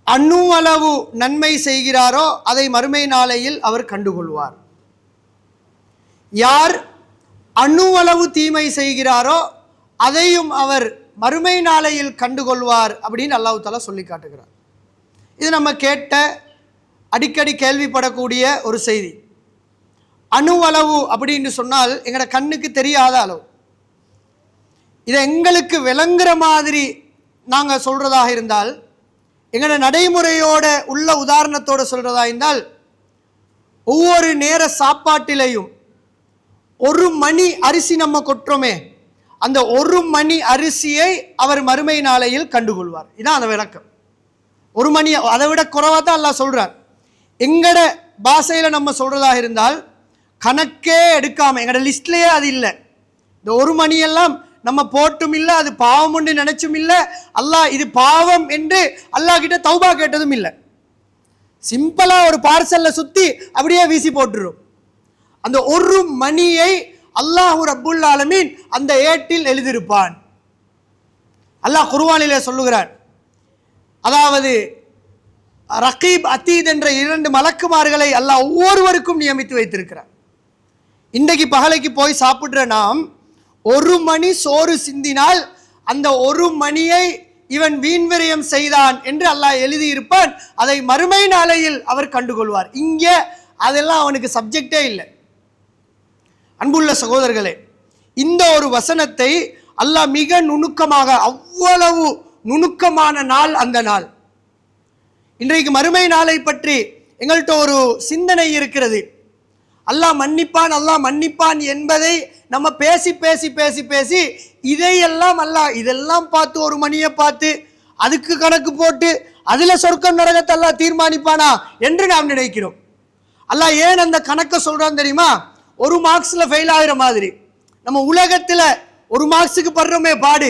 அணு அளவு நன்மை செய்கிறாரோ அதை மறுமை நாளையில் அவர் கண்டுகொள்வார். யார் அணு அளவு தீமை செய்கிறாரோ அதையும் அவர் மறுமை நாளையில் கண்டுகொள்வார் அப்படின்னு அல்லாஹ் தஆலா சொல்லி காட்டுகிறார். இது நம்ம கேட்ட அடிக்கடி கேள்விப்படக்கூடிய ஒரு செய்தி. அணு அளவு அப்படின்னு சொன்னால் எங்களோட கண்ணுக்கு தெரியாத அளவு. இதை எங்களுக்கு விளங்குற மாதிரி நாங்கள் சொல்கிறதாக இருந்தால், எங்களோட நடைமுறையோட உள்ள உதாரணத்தோடு சொல்கிறதா இருந்தால், ஒவ்வொரு நேர சாப்பாட்டிலையும் 1 மணி அரிசி நம்ம கொட்டுறோமே, அந்த 1 மணி அரிசியை அவர் மறுமை நாளையில் கண்டுகொள்வார். இதான் அந்த விளக்கம். 1 மணி, அதை விட குறைவாக தான் அல்லாஹ் சொல்கிறார். எங்கட பாஷையில் நம்ம சொல்கிறதாக இருந்தால் கணக்கே எடுக்காமல், எங்களோட லிஸ்ட்லேயே அது இல்லை. இந்த 1 மணியெல்லாம் நம்ம போட்டும் இல்லை, அது பாவம் என்று நினைச்சும் இல்லை, அல்லாஹ் இது பாவம் என்று அல்லாஹ் கிட்ட தௌபா கேட்டதும் இல்லை. சிம்பிளாக ஒரு பார்சலில் சுற்றி அப்படியே வீசி போட்டுரும். அந்த 1 மணியை அல்லாஹ் ரப்புல் ஆலமீன் அந்த ஏட்டில் எழுதியிருப்பான். அல்லாஹ் குர்ஆனிலே சொல்லுகிறான். அதாவது ரகீப் அதீத் என்ற 2 மலக்குமார்களை அல்லாஹ் ஒவ்வொருவருக்கும் நியமித்து வைத்திருக்கிறார். இன்றைக்கு பகலைக்கு போய் சாப்பிட்ற நாம் 1 மணி சோறு சிந்தினால் அந்த 1 மணியை இவன் வீண்விரயம் செய்தான் என்று அல்லாஹ் எழுதியிருப்பான். அதை மறுமை நாளையில் அவர் கண்டுகொள்வார். இங்கே அதெல்லாம் அவனுக்கு சப்ஜெக்டே இல்லை. அன்புள்ள சகோதரர்களே, இந்த ஒரு வசனத்தை அல்லாஹ் மிக நுணுக்கமாக, அவ்வளவு நுணுக்கமான நாள் அந்த நாள். இன்றைக்கு மறுமை நாளை பற்றி எங்கள்கிட்ட ஒரு சிந்தனை இருக்கிறது. அல்லாஹ் மன்னிப்பான், அல்லாஹ் மன்னிப்பான் என்பதை நம்ம பேசி பேசி பேசி பேசி இதையெல்லாம் அல்லாஹ் இதெல்லாம் பார்த்து 1 மணியை பார்த்து அதுக்கு கணக்கு போட்டு அதில் சொர்க்கம் நரகத்தை அல்லாஹ் தீர்மானிப்பானா என்று நாம் நினைக்கிறோம். அல்லாஹ் ஏன் அந்த கணக்கை சொல்றான் தெரியுமா? 1 மார்க்ஸில் ஃபெயில் ஆகிற மாதிரி. நம்ம உலகத்தில் 1 மார்க்ஸுக்கு படுறோமே பாடு,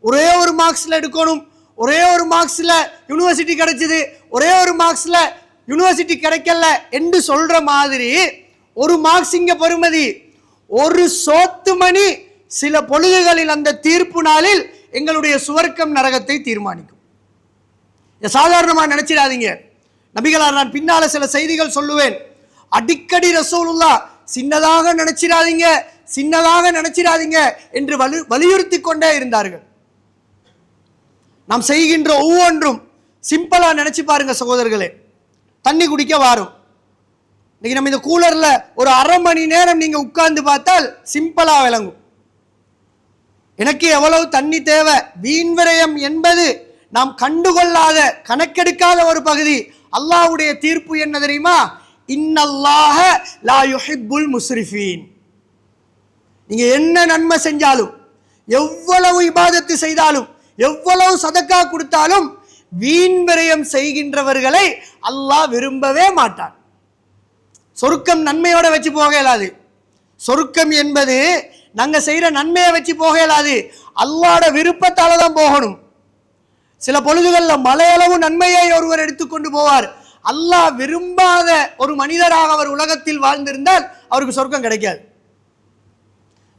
ஒரே 1 மார்க்ஸில் எடுக்கணும், ஒரே 1 மார்க்ஸில் யூனிவர்சிட்டி கிடைச்சிது, ஒரே 1 மார்க்ஸில் யூனிவர்சிட்டி கிடைக்கல என்று சொல்ற மாதிரி 1 மார்க்ஸ் இங்க பெறுமதி. 1 சோத்து மணி சில பொழுதுகளில் அந்த தீர்ப்பு நாளில் எங்களுடைய சுவர்க்கம் நரகத்தை தீர்மானிக்கும். சாதாரணமாக நினைச்சிடாதீங்க. நபிகளார், நான் பின்னால சில செய்திகள் சொல்லுவேன். அடிக்கடி ரசூலுல்லாஹ் சின்னதாக நினைச்சிடாதீங்க, சின்னதாக நினைச்சிடாதீங்க என்று வலியுறுத்தி கொண்டே இருந்தார்கள். நாம் செய்கின்ற ஒவ்வொன்றும் சிம்பிளா நினைச்சு பாருங்க சகோதரர்களே. தண்ணி குடிக்க வாரும், இன்னைக்கு நம்ம இந்த கூலர்ல ஒரு 1/2 மணி நேரம் நீங்க உட்கார்ந்து பார்த்தால் சிம்பிளா விளங்கும். எனக்கு எவ்வளவு தண்ணி தேவை. வீண்விரயம் என்பது நாம் கண்டுகொள்ளாத, கணக்கெடுக்காத ஒரு பகுதி. அல்லாஹ்வுடைய தீர்ப்பு என்ன தெரியுமா? இன்னல்லாஹ லா யுஹிப்புல் முஸ்ரிஃபீன். நீங்க என்ன நன்மை செஞ்சாலும், எவ்வளவு இபாதத்து செய்தாலும், எவ்வளவு சதக்கா கொடுத்தாலும் வீண்விரயம் செய்கின்றவர்களை அல்லாஹ் விரும்பவே மாட்டான். சொர்க்கம் நன்மையோட வச்சு போக இயலாது. சொர்க்கம் என்பது நாங்க செய்யற நன்மையை வச்சு போக இயலாது. அல்லாஹ்வோட விருப்பத்தால தான் போகணும். சில பொழுதுகளில் மலையளவு நன்மையை ஒருவர் எடுத்துக்கொண்டு போவார். அல்லாஹ் விரும்பாத ஒரு மனிதராக அவர் உலகத்தில் வாழ்ந்திருந்தால் அவருக்கு சொர்க்கம் கிடைக்காது.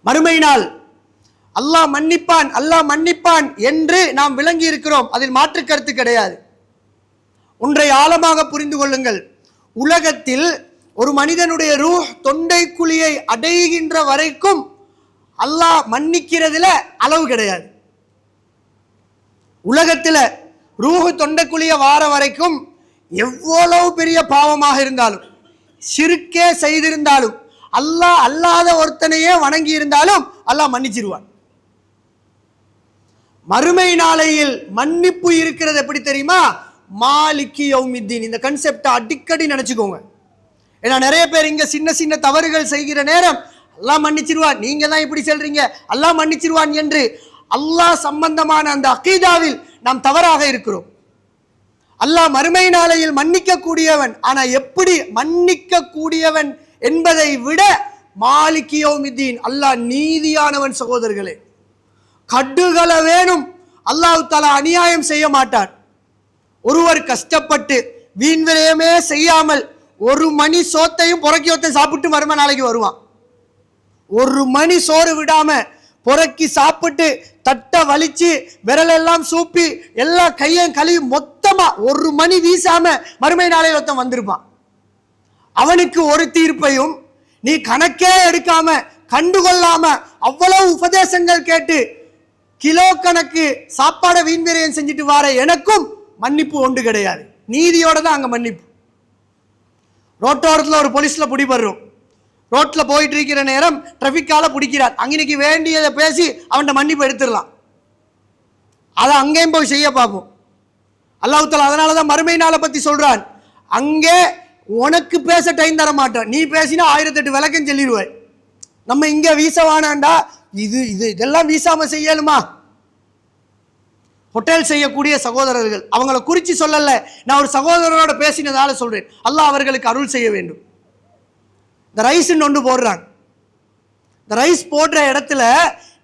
மறுமை நாள் அல்லாஹ் மன்னிப்பான், அல்லாஹ் மன்னிப்பான் என்று நாம் விளங்கி இருக்கிறோம். அதில் மாற்று கருத்து கிடையாது. ஒன்றை ஆழமாக புரிந்து கொள்ளுங்கள். உலகத்தில் ஒரு மனிதனுடைய ரூஹ் தொண்டை குழியை அடைகின்ற வரைக்கும் அல்லாஹ் மன்னிக்கிறதுல அளவு கிடையாது. உலகத்தில் ரூஹ் தொண்டை குழிய வார வரைக்கும் எவ்வளவு பெரிய பாவமாக இருந்தாலும், ஷிர்கே செய்திருந்தாலும், அல்லாஹ் அல்லாத ஒருத்தனையே வணங்கி இருந்தாலும் அல்லாஹ் மன்னிச்சிருவான். மறுமை நாளையில் மன்னிப்பு இருக்கிறது எப்படி தெரியுமா? மாலிகி யௌமித்தீன். இந்த கன்செப்டை அடிக்கடி நினைச்சுக்கோங்க. ஏன்னா நிறைய பேர் இங்க சின்ன சின்ன தவறுகள் செய்கிற நேரம் அல்லாஹ் மன்னிச்சிருவான், நீங்க தான் இப்படி சொல்றீங்க, அல்லாஹ் மன்னிச்சிருவான் என்று அல்லாஹ் சம்பந்தமான அந்த அகீதாவில் நாம் தவறாக இருக்கிறோம். அல்லாஹ் மறுமை நாளையில் மன்னிக்க கூடியவன். ஆனா எப்படி மன்னிக்க கூடியவன் என்பதை விட மாலிகி யௌமித்தீன், அல்லாஹ் நீதியானவன். சகோதரர்களே, கடுகள வேணும் அல்லாஹ் தஆலா அநியாயம் செய்ய மாட்டான். ஒருவர் கஷ்டப்பட்டு வீண்விரயமே செய்யாமல் 1 மணி சோத்தையும் புறக்கி ஒத்த சாப்பிட்டு மறுமை நாளைக்கு வருவான். 1 மணி சோறு விடாம புறக்கி சாப்பிட்டு தட்டை வலிச்சு விரலெல்லாம் சூப்பி எல்லா கையும் கழுவி மொத்த சுத்தமா ஒரு மணி வீசாம மறுமை நாளையில் ஒருத்தன் வந்திருப்பான். அவனுக்கு ஒரு தீர்ப்பையும் நீ கணக்கே எடுக்காம கண்டுகொள்ளாம அவ்வளவு உபதேசங்கள் கேட்டு கிலோ கணக்கு சாப்பாடை வீண்விரயம் செஞ்சுட்டு வர எனக்கும் மன்னிப்பு ஒன்று கிடையாது. நீதியோட தான் அங்க மன்னிப்பு. ரோட்டோரத்தில் ஒரு போலீஸ்ல பிடிபடுறோம். ரோட்ல போயிட்டு இருக்கிற நேரம் டிராபிக்கால பிடிக்கிறார். அங்கனைக்கு வேண்டியதை பேசி அவன்கிட்ட மன்னிப்பு எடுத்துடலாம். அதை அங்கேயும் போய் செய்ய பார்ப்போம். அல்லாஹ் தஆலா அதனாலதான் மறுமை நாளை பத்தி சொல்றான். அங்கே உனக்கு பேச டைம் தர மாட்டான். நீ பேசினா 1008 விளக்கம் சொல்லிடுவாய். நம்ம இங்க வீசவானாண்டா இதெல்லாம் வீசாம செய்யலுமா? ஹோட்டல் செய்யக்கூடிய சகோதரர்கள் அவங்கள குறிச்சு சொல்லல, நான் ஒரு சகோதரரோட பேசினதால சொல்றேன். அல்லாஹ் அவர்களுக்கு அருள் செய்ய வேண்டும். இந்த ரைஸ் ஒன்று போடுறாங்க. இந்த ரைஸ் போடுற இடத்துல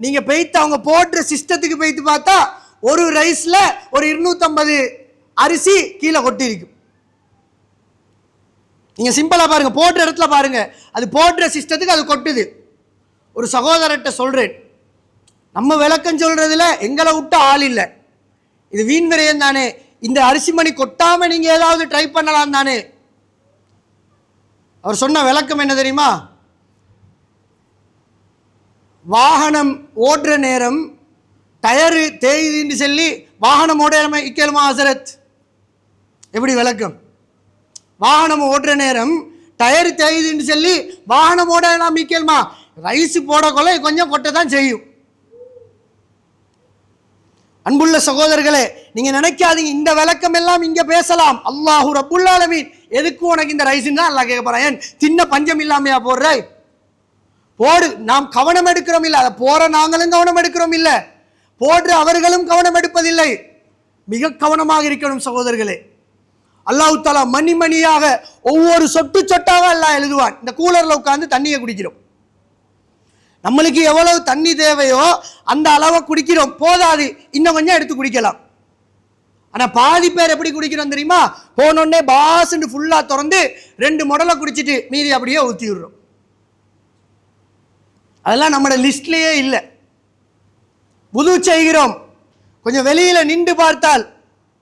நீங்க போய்த்து அவங்க போடுற சிஸ்டத்துக்கு போய்த்து பார்த்தா ஒரு ரைஸ்ல ஒரு 250 அரிசி கீழே கொட்டி இருக்கும். நீங்க சிம்பிளா பாருங்க, போடுற இடத்துல பாருங்க, அது போடுற சிஸ்டத்துக்கு அது கொட்டுது. ஒரு சகோதரர்கிட்ட சொல்றேன், நம்ம விளக்கம் சொல்றதுல எங்களை விட்ட ஆள் இல்லை, இது வீண் விரயம் தானே, இந்த அரிசி மணி கொட்டாம நீங்க ஏதாவது ட்ரை பண்ணலாம் தானே. அவர் சொன்ன விளக்கம் என்ன தெரியுமா? வாகனம் ஓடுற நேரம் டயரு தேயுதுன்னு சொல்லி வாகனம் ஓடாம இக்கேலுமா ஹசரத்? எப்படி விளக்கம்? வாகனம் ஓடுற நேரம் டயர் தேயுதுன்னு சொல்லி வாகனம் ஓடலாம் இக்கேலுமா? ரைஸ் போடக்கொள்ள கொஞ்சம் கொட்ட தான் செய்யும். அன்புள்ள சகோதரர்களே, நீங்க நினைக்காதீங்க இந்த விளக்கம் எல்லாம் இங்க பேசலாம். அல்லாஹு ரப்புல் ஆலமீன் எதுக்கு உனக்கு இந்த ரைஸ்ன்னு தான் அல்லாஹ் கேட்க போறான். தின்ன பஞ்சம் இல்லாமையா போடுறாய்? போடு. நாம் கவனம் எடுக்கிறோம் இல்ல, அதை போற நாங்களும் கவனம் எடுக்கிறோம் இல்ல, போடுற அவர்களும் கவனம் எடுப்பதில்லை. மிக கவனமாக இருக்கணும் சகோதரர்களே. அல்லாஹ் தஆலா மணி மணியாக ஒவ்வொரு சொட்டு சொட்டாக அல்லாஹ் எழுதுவான். இந்த கூலர்ல உட்கார்ந்து தண்ணியை குடிக்கிறோம். நம்மளுக்கு எவ்வளவு தண்ணி தேவையோ அந்த அளவை குடிக்கிறோம், போதாது, இன்னும் கொஞ்சம் எடுத்து குடிக்கலாம். ஆனா பாதி பேர் எப்படி குடிக்கிறோம் தெரியுமா? போனோடனே பாஸ்ன்னு ஃபுல்லா திறந்து 2 மொடலை குடிச்சிட்டு மீதி அப்படியே ஊற்றி விடுறோம். அதெல்லாம் நம்மளோட லிஸ்ட்லயே இல்லை. வுது செய்கிறோம், கொஞ்சம் வெளியில நின்று பார்த்தால்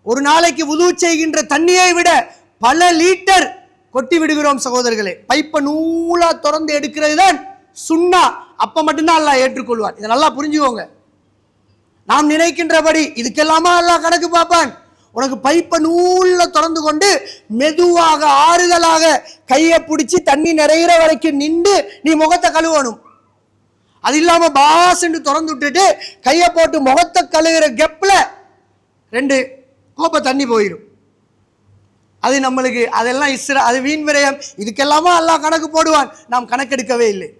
ஒரு நாளைக்கு வுது செய்கின்ற தண்ணியை விட பல லிட்டர் கொட்டி விடுகிறோம் சகோதரர்களே. பைப்பை நூலா திறந்து எடுக்கிறது தான் சுன்னா. அப்ப மட்டும்தான் அல்லாஹ் ஏற்றுக்கொள்வான். இதை நல்லா புரிஞ்சுக்கோங்க. நாம் நினைக்கின்றபடி இதுக்கெல்லாமா அல்லாஹ் கணக்கு பார்ப்பான்? உனக்கு பைப்பை நூல்ல திறந்து கொண்டு மெதுவாக ஆறுதலாக கையை பிடிச்சி தண்ணி நிறைகிற வரைக்கும் நின்று நீ முகத்தை கழுவணும். அது இல்லாம பாஸ்ன்னு திறந்து விட்டுட்டு கையை போட்டு முகத்தை கழுவுற கெப்ல 2 கோப்பை தண்ணி போயிடும். அது நம்மளுக்கு அதெல்லாம் அது வீண் விரயம். இதுக்கெல்லாமா அல்லாஹ் கணக்கு போடுவான். நாம் கணக்கெடுக்கவே இல்லை.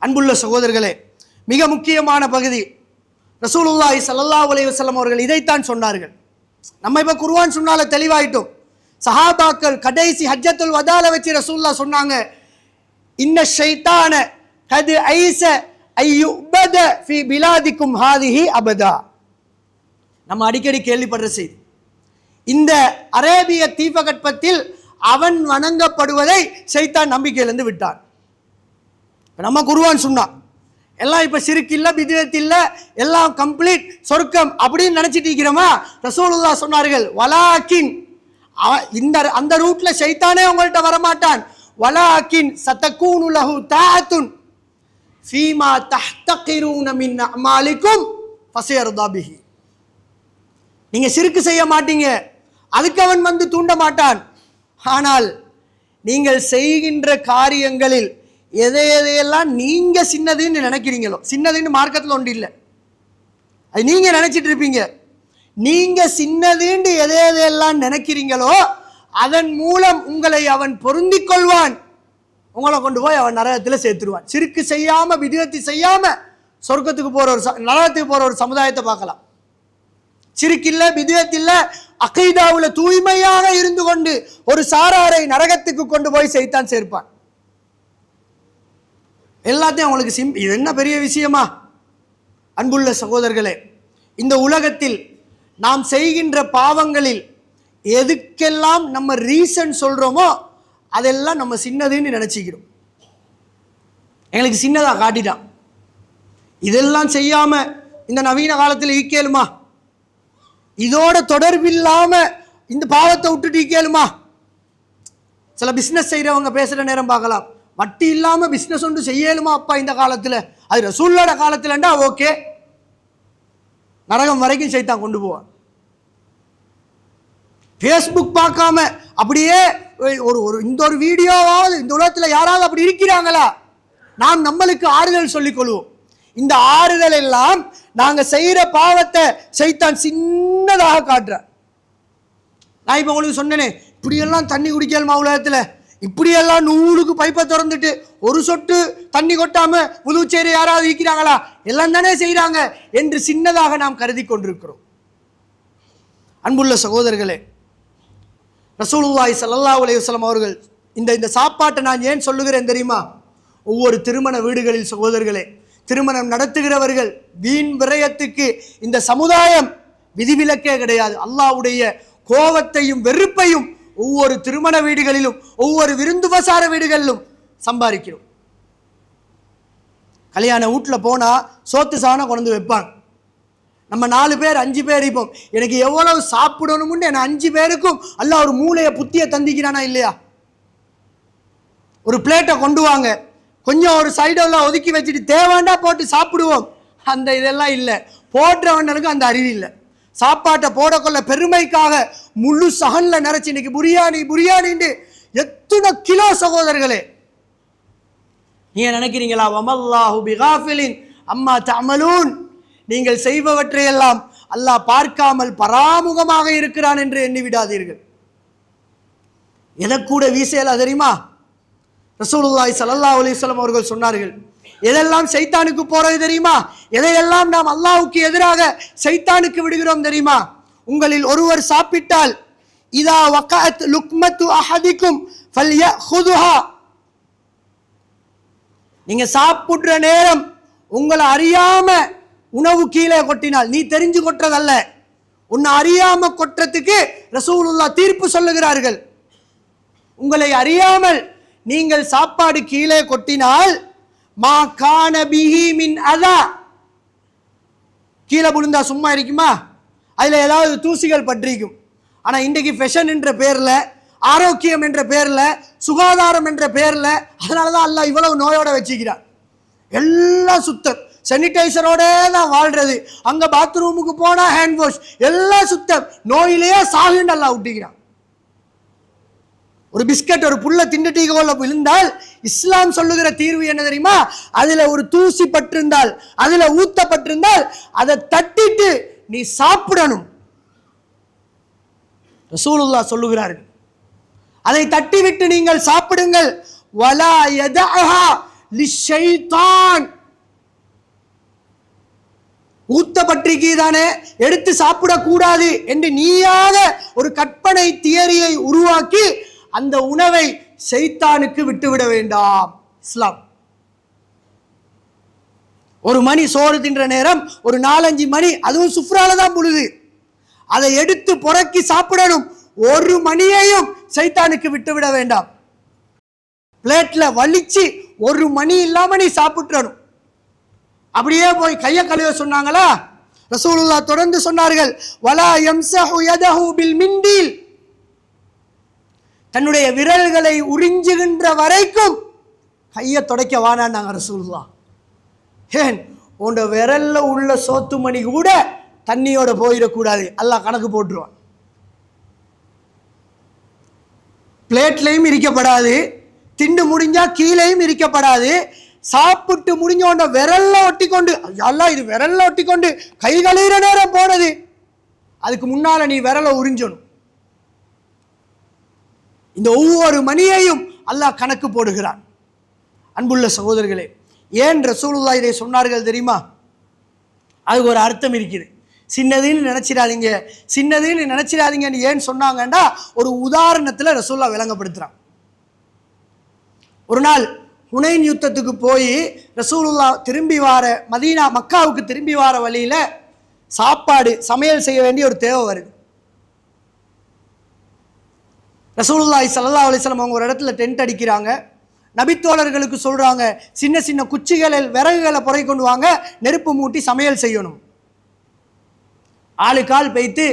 அன்புள்ள சகோதரர்களே, மிக முக்கியமான பகுதி ரசூலுல்லாஹி ஸல்லல்லாஹு அலைஹி வஸல்லம் அவர்கள் இதைத்தான் சொன்னார்கள். நம்ம இப்ப குர்ஆன் சொன்னால தெளிவாயிட்டோம். சஹாபாக்கள் கடைசி ஹஜ்ஜத்துல் வதால வச்சு ரசூலுல்லாஹ் சொன்னாங்க, இன்ன ஷைத்தான கத் ஐஸ அய்யுபத ஃபீ பிலாதிக்கும் ஹாதிஹி அபதா. நம்ம அடிக்கடி கேள்விப்படுற செய்தி. இந்த அரேபிய தீபகற்பத்தில் அவன் வணங்கப்படுவதை ஷைத்தான் நம்பிக்கையிலிருந்து விட்டான். நம்ம குர்ஆன் சொன்னா எல்லாம் இப்ப சிறுக்கு இல்ல, பித்அத் இல்ல, எல்லாம் கம்ப்ளீட் சொர்க்கம் அப்படின்னு நினைச்சிட்டு இருக்கிறோமா? ரசூலுல்லாஹ் சொன்னார்கள், வலாக்கின் இந்த அந்த ரூட்ல ஷைத்தானே உங்கள்கிட்ட வரமாட்டான். வலாக்கின் சதகூனு லஹு தாஅத்துன் ஃபீமா தஹ்தகிரூன மின் அமாலிக்கும் ஃபஸயர்தா பிஹி. நீங்க சிறுக்கு செய்ய மாட்டீங்க, அதுக்கு அவன் வந்து தூண்ட மாட்டான். ஆனால் நீங்கள் செய்கின்ற காரியங்களில் எதையெல்லாம் நீங்க சின்னதுன்னு நினைக்கிறீங்களோ, சின்னதுன்னு மார்க்கத்தில் ஒன்று இல்லை, அது நீங்க நினைச்சிட்டு இருப்பீங்க. நீங்க சின்னதுன்னு எதையெல்லாம் நினைக்கிறீங்களோ அதன் மூலம் உங்களை அவன் பொருந்திக் கொள்வான். உங்களை கொண்டு போய் அவன் நரகத்தில் சேர்த்துருவான். சிறுக்கு செய்யாம விதத்தை செய்யாம சொர்க்கத்துக்கு போற ஒரு நரகத்துக்கு போற ஒரு சமுதாயத்தை பார்க்கலாம். சிறுக்கில்ல, விதத்தில் அகைதாவுல தூய்மையாக இருந்து கொண்டு ஒரு சாராரை நரகத்துக்கு கொண்டு போய் செய்தான் சேர்ப்பான். எல்லாத்தையும் அவங்களுக்கு இது என்ன பெரிய விஷயமா? அன்புள்ள சகோதரர்களே, இந்த உலகத்தில் நாம் செய்கின்ற பாவங்களில் எதுக்கெல்லாம் நம்ம ரீசன் சொல்றோமோ அதெல்லாம் நம்ம சின்னதுன்னு நினைச்சிக்கிறோம். எங்களுக்கு சின்னதா காட்டிட்டான். இதெல்லாம் செய்யாம இந்த நவீன காலத்தில் ஈக்கேலுமா? இதோட தொடர்பில்லாம இந்த பாவத்தை விட்டுட்டு கேளுமா? சில பிஸ்னஸ் செய்கிறவங்க பேசுகிற நேரம் பார்க்கலாம், வட்டி இல்லாமல் பிஸ்னஸ் ஒன்று செய்யலுமா அப்பா இந்த காலத்தில்? அது ரசூலோட காலத்துலண்டா ஓகே, நரகம் வரைக்கும் சைத்தான் கொண்டு போவான். ஃபேஸ்புக் பார்க்காம அப்படியே இந்த ஒரு வீடியோவாவது இந்த உலகத்தில் யாராவது அப்படி இருக்கிறாங்களா? நாம் நம்மளுக்கு ஆறுதல் சொல்லிக் கொள்வோம். இந்த ஆறுதல் எல்லாம் நாங்கள் செய்கிற பாவத்தை சைத்தான் சின்னதாக காட்டுறேன். நான் இப்போ உங்களுக்கு சொன்னேனே, இப்படியெல்லாம் தண்ணி குடிக்கலுமா உலகத்தில்? இப்படியெல்லாம் நூலுக்கு பைப்பை திறந்துட்டு ஒரு சொட்டு தண்ணி கொட்டாம உதவு செய்கிற யாராவது இருக்கிறாங்களா? எல்லாம் தானே செய்கிறாங்க என்று சின்னதாக நாம் கருதி கொண்டிருக்கிறோம். அன்புள்ள சகோதரர்களே, ரசூலுல்லாஹி ஸல்லல்லாஹு அலைஹி வஸல்லம் அவர்கள் இந்த சாப்பாட்டை நான் ஏன் சொல்லுகிறேன் தெரியுமா? ஒவ்வொரு திருமண வீடுகளில் சகோதரர்களே, திருமணம் நடத்துகிறவர்கள் வீண் விரயத்துக்கு இந்த சமுதாயம் விதிவிலக்கே கிடையாது. அல்லாஹ்வுடைய கோபத்தையும் வெறுப்பையும் ஒவ்வொரு திருமண வீடுகளிலும் ஒவ்வொரு விருந்துபசார வீடுகளிலும் சம்பாதிக்கிறோம். கல்யாண வீட்டில் போனால் சோத்து சாணம் கொண்டு வைப்பாங்க. நம்ம 4 பேர் 5 பேர் இருப்போம். எனக்கு எவ்வளவு சாப்பிடணும்னு என்ன 5 பேருக்கும் அல்லாஹ் ஒரு மூளையை புத்தியை தந்திக்கிறானா இல்லையா? ஒரு பிளேட்டை கொண்டு வாங்க, கொஞ்சம் ஒரு சைடெல்லாம் ஒதுக்கி வச்சுட்டு தேவைண்டா போட்டு சாப்பிடுவோம். அந்த இதெல்லாம் இல்லை. போடுறவனுக்கு அந்த அறிவு இல்லை. சாப்பாட்டை போடக்கொள்ள பெருமைக்காக முழு சகனில் நிறைச்சி இன்னைக்கு புரியாணின்னு எத்தனை கிலோ சகோதரர்களே. நீங்க நினைக்கிறீங்களா? வமல்லாஹு பிகாஃபிலின் அம்மா தஅமலூன், நீங்கள் செய்பவற்றையெல்லாம் அல்லாஹ் பார்க்காமல் பராமுகமாக இருக்கிறான் என்று எண்ணி விடாதீர்கள். எதை கூட வீசையில தெரியுமா? ரசூலுல்லாஹி ஸல்லல்லாஹு அலைஹி வஸல்லம் அவர்கள் சொன்னார்கள், எதெல்லாம் சைத்தானுக்கு போறது தெரியுமா? எதையெல்லாம் நாம் அல்லாஹ்வுக்கு எதிராக சைத்தானுக்கு விடுகிறோம் தெரியுமா? உங்களில் ஒருவர் சாப்பிட்டால் இதா வகஅத் லுக்மத்து அஹதிக்கும் ஃபல்யஹுதுஹா, நீங்க சாப்பிடுற நேரம் உங்களை அறியாம உணவு கீழே கொட்டினால், நீ தெரிஞ்சு கொட்டுறதல்ல, உன்னை அறியாம கொட்டுறதுக்கு ரசூலுல்லாஹ் தீர்ப்பு சொல்லுகிறார்கள். உங்களை அறியாமல் நீங்கள் சாப்பாடு கீழே கொட்டினால் மா கான பிஹி மின் அதா, கீழே விழுந்தா சும்மா இருக்குமா? அதில் ஏதாவது தூசிகள் பற்றிக்கும். ஆனால் இன்றைக்கு ஃபேஷன் என்ற பேரில், ஆரோக்கியம் என்ற பேரில், சுகாதாரம் என்ற பேரில், அதனால தான் அல்லாஹ் இவ்வளவு நோயோட வச்சுக்கிறார். எல்லாம் சுத்தம், சானிடைசரோட தான் வாழ்றது. அங்கே பாத்ரூமுக்கு போனால் ஹேண்ட் வாஷ், எல்லாம் சுத்தம். நோயிலேயே சாகுன்னு அல்லாஹ் விட்டுக்கிறான். ஒரு பிஸ்கட் ஒரு புல்ல திண்டுட்டீ கோல விழுந்தால் இஸ்லாம் சொல்லுகிற தீர்வு என்ன தெரியுமா? அதுல ஒரு தூசி பட்டிருந்தால், அதுல ஊத்தப்பட்டிருந்தால் அதை தட்டிட்டு நீ சாப்பிடணும். ரசூலுல்லாஹ் சொல்லுகிறார்கள், அதை தட்டிவிட்டு நீங்கள் சாப்பிடுங்கள். வலா யதஹா லிஷைத்தான், ஊத்தப்பட்டிருக்கீ தானே எடுத்து சாப்பிடக்கூடாது என்று நீயாக ஒரு கற்பனை தியரியை உருவாக்கி அந்த உணவை சைத்தானுக்கு விட்டுவிட வேண்டாம். இஸ்லாம் ஒரு மணி சோறு தின்ற நேரம் ஒரு 4-5 மணி, அதுவும் சுஃப்ரால தான் புழுது, அதை எடுத்து புறக்கி சாப்பிடணும். ஒரு மணியையும் சைத்தானுக்கு விட்டுவிட வேண்டாம். பிளேட்ல வலிச்சு ஒரு மணி இல்லாம நீ சாப்பிட்டுறணும். அப்படியே போய் கையை கழுவ சொன்னாங்களா? ரசூலுல்லாஹ் தொடர்ந்து சொன்னார்கள், வலா யம்ஸஹு யதஹு பில் மிண்டீல், தன்னுடைய விரல்களை உறிஞ்சுகின்ற வரைக்கும் கையை துடைக்க வானாண்டாங்க ரசூலுல்லாஹ். ஏன்? உன்னோட விரல்ல உள்ள சோத்து மணி கூட தண்ணியோட போயிடக்கூடாது, அல்லாஹ் கணக்கு போட்டுருவான். பிளேட்லையும் இருக்கப்படாது, திண்டு முடிஞ்சா கீழேயும் இருக்கப்படாது. சாப்பிட்டு முடிஞ்ச உடனே விரல்ல ஒட்டி கொண்டு, அல்லாஹ் இது விரல்ல ஒட்டி கொண்டு கை கழுவுற நேரம் போனது, அதுக்கு முன்னால நீ விரலை உறிஞ்சணும். இந்த ஒவ்வொரு மணியையும் அல்லாஹ் கணக்கு போடுகிறான். அன்புள்ள சகோதரர்களே, ஏன் ரசூலுல்லாஹ் இதை சொன்னார்கள் தெரியுமா? அதுக்கு ஒரு அர்த்தம் இருக்குது. சின்னதுன்னு நினைச்சிடாதீங்கன்னு ஏன் சொன்னாங்கன்னா, ஒரு உதாரணத்தில் ரசூலுல்லாஹ் விளங்கப்படுத்துறான். ஒரு நாள் ஹுனைன் யுத்தத்துக்கு போய் ரசூலுல்லாஹ் திரும்பி வார மக்காவுக்கு திரும்பி வார வழியில சாப்பாடு சமையல் செய்ய வேண்டிய ஒரு தேவை வருது. ரசூலுல்லாஹி ஸல்லல்லாஹு அலைஹி வஸல்லம் அவங்க ஒரு இடத்துல டென்ட் அடிக்கிறாங்க. நபித்தோழர்களுக்கு சொல்றாங்க, சின்ன சின்ன குச்சிகளில் விறகுகளை புரை கொண்டு வாங்க, நெருப்பு மூட்டி சமையல் செய்யணும். ஆளுக்கால் பெய்த்து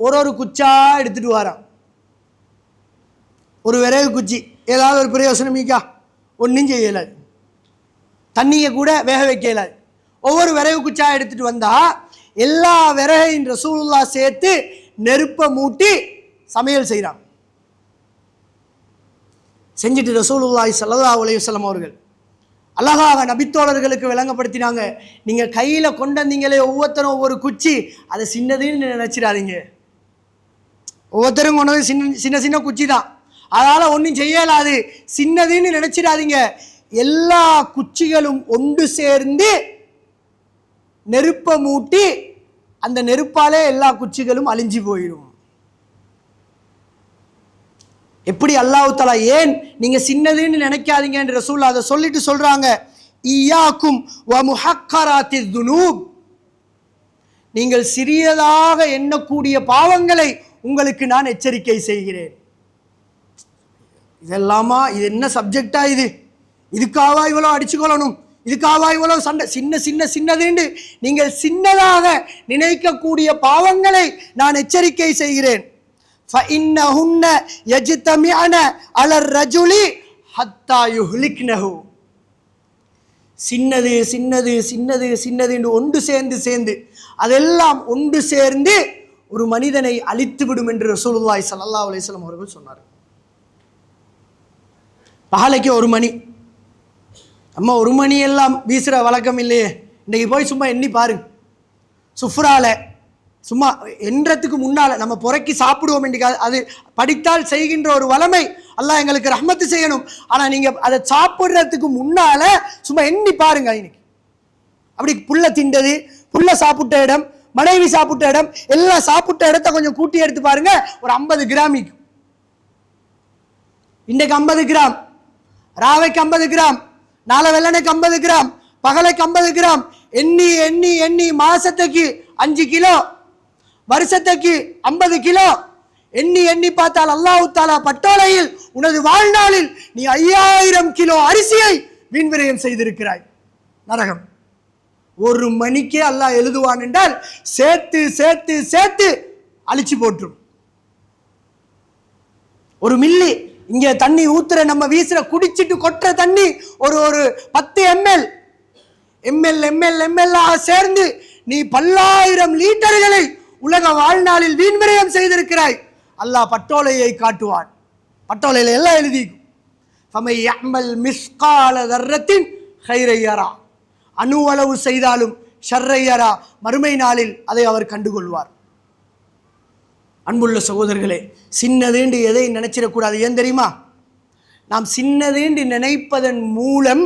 ஒரு குச்சா எடுத்துட்டு வரான். ஒரு விறகு குச்சி ஏதாவது ஒரு பிரயோசனம் மீக்கா ஒன்றும் செய்யலாது, தண்ணியை கூட வேக வைக்க இயலாது. ஒவ்வொரு விறகு குச்சா எடுத்துட்டு வந்தா எல்லா விறகையும் ரசூலுல்லாஹ் சேர்த்து நெருப்பை மூட்டி சமையல் செய்கிறான். செஞ்சுட்டு ரசூலுல்லாஹி ஸல்லல்லாஹு அலைஹி வஸல்லம் அவர்கள் அழகாக நபித்தோழர்களுக்கு விளங்கப்படுத்தினாங்க, நீங்க கையில கொண்டு வந்தீங்களே ஒவ்வொருத்தரும் ஒவ்வொரு குச்சி, அதை சின்னதுன்னு நினைச்சிடாதீங்க. ஒவ்வொருத்தரும் கொண்டது சின்ன சின்ன குச்சி தான், அதனால ஒன்றும் செய்யலாது, சின்னதுன்னு நினைச்சிடாதீங்க. எல்லா குச்சிகளும் ஒன்று சேர்ந்து நெருப்பை மூட்டி அந்த நெருப்பாலே எல்லா குச்சிகளும் அழிஞ்சு போயிடும். எப்படி அல்லாஹ் தஆலா ஏன் நீங்க சின்னதுன்னு நினைக்காதீங்க என்று ரசூலுல்லாஹ் அதை சொல்லிட்டு சொல்றாங்க, இய்யாக்கும் வ முஹக்கராத்திஸ் துனூப், நீங்கள் சிறியதாக எண்ணக்கூடிய பாவங்களை உங்களுக்கு நான் எச்சரிக்கை செய்கிறேன். இதெல்லாமா இது என்ன சப்ஜெக்டா, இதுக்காவா இவ்வளோ அடிச்சுக்கொள்ளணும், இதுக்காவா இவ்வளோ சண்டை, சின்னதுண்டு நீங்கள் சின்னதாக நினைக்கக்கூடிய பாவங்களை நான் எச்சரிக்கை செய்கிறேன். فَإِنَّهُنَّ يَجْتَمِعْنَ عَلَى الرَّجُلِ حَتَّى يُهْلِكْنَهُ, சின்னது சின்னது சின்னது சின்னது என்று ஒன்று சேர்ந்து அதெல்லாம் ஒன்று சேர்ந்து ஒரு மனிதனை அழித்து விடும் என்று ரசூலுல்லாஹி ஸல்லல்லாஹு அலைஹி வஸல்லம் அவர்கள் சொன்னார். பகலைக்கு ஒரு மணி, அம்மா ஒரு மணி எல்லாம் வீசுகிற வழக்கம் இல்லையே, இன்றைக்கி போய் சும்மா எண்ணி பாருங்க, சுஃப்ரால சும்மா என்றதுக்கு முன்னால் நம்ம புறக்கி சாப்பிடுவோம் என்று அது படித்தால் செய்கின்ற ஒரு வளமை, அல்லாஹ் எங்களுக்கு ரஹ்மத்து செய்யணும். ஆனால் நீங்கள் அதை சாப்பிட்றதுக்கு முன்னால் சும்மா எண்ணி பாருங்க. இன்னைக்கு அப்படி புள்ள திண்டது, புள்ள சாப்பிட்ட இடம், மனைவி சாப்பிட்ட இடம், எல்லாம் சாப்பிட்ட இடத்த கொஞ்சம் கூட்டி எடுத்து பாருங்க, ஒரு 50 கிராம். இன்றைக்கு 50 கிராம், ராவைக்கு 50 கிராம், நாளை வெள்ளனைக்கு 50 கிராம், பகலைக்கு 50 கிராம், எண்ணி எண்ணி எண்ணி மாசத்துக்கு 5 கிலோ, வருஷத்துக்கு 50 கிலோ, எண்ணி எண்ணி பார்த்தால் அல்லாஹ் தஆலா பட்டோலையில் உனது வாழ்நாளில் நீ 5000 கிலோ அரிசியை வீண்விரயம் செய்திருக்கிறாய். நரகம் ஒரு மணிக்கே அல்லாஹ் எழுதுவான் என்றால் சேர்த்து சேர்த்து சேர்த்து அழிச்சு போட்டுரும். ஒரு மில்லி இங்கே தண்ணி ஊத்துற நம்ம வீசுற குடிச்சிட்டு கொட்டுற தண்ணி ஒரு 10 ml சேர்ந்து நீ பல்லாயிரம் லீட்டர்களை உலக வாழ்நாளில் வீண்விரயம் செய்திருக்கிறாய். அல்லாஹ் பட்டோலையை காட்டுவான், பட்டோலையில எல்லாம் எழுதிக்கும். ஃபமை யஅமல் மிஸ்கால தர்ரத்தின் கைரை யரா, அணுவளவு செய்தாலும் ஷர்ரை யரா, மறுமை நாளில் அதை அவர் கண்டுகொள்வார். அன்புள்ள சகோதரர்களே, சின்னதேண்டு எதை நினைச்சிடக்கூடாது. ஏன் தெரியுமா? நாம் சின்னதேண்டு நினைப்பதன் மூலம்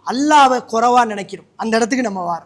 அல்லாஹ்வை குறைவா நினைக்கிறோம். அந்த இடத்துக்கு நம்ம வாரோம்.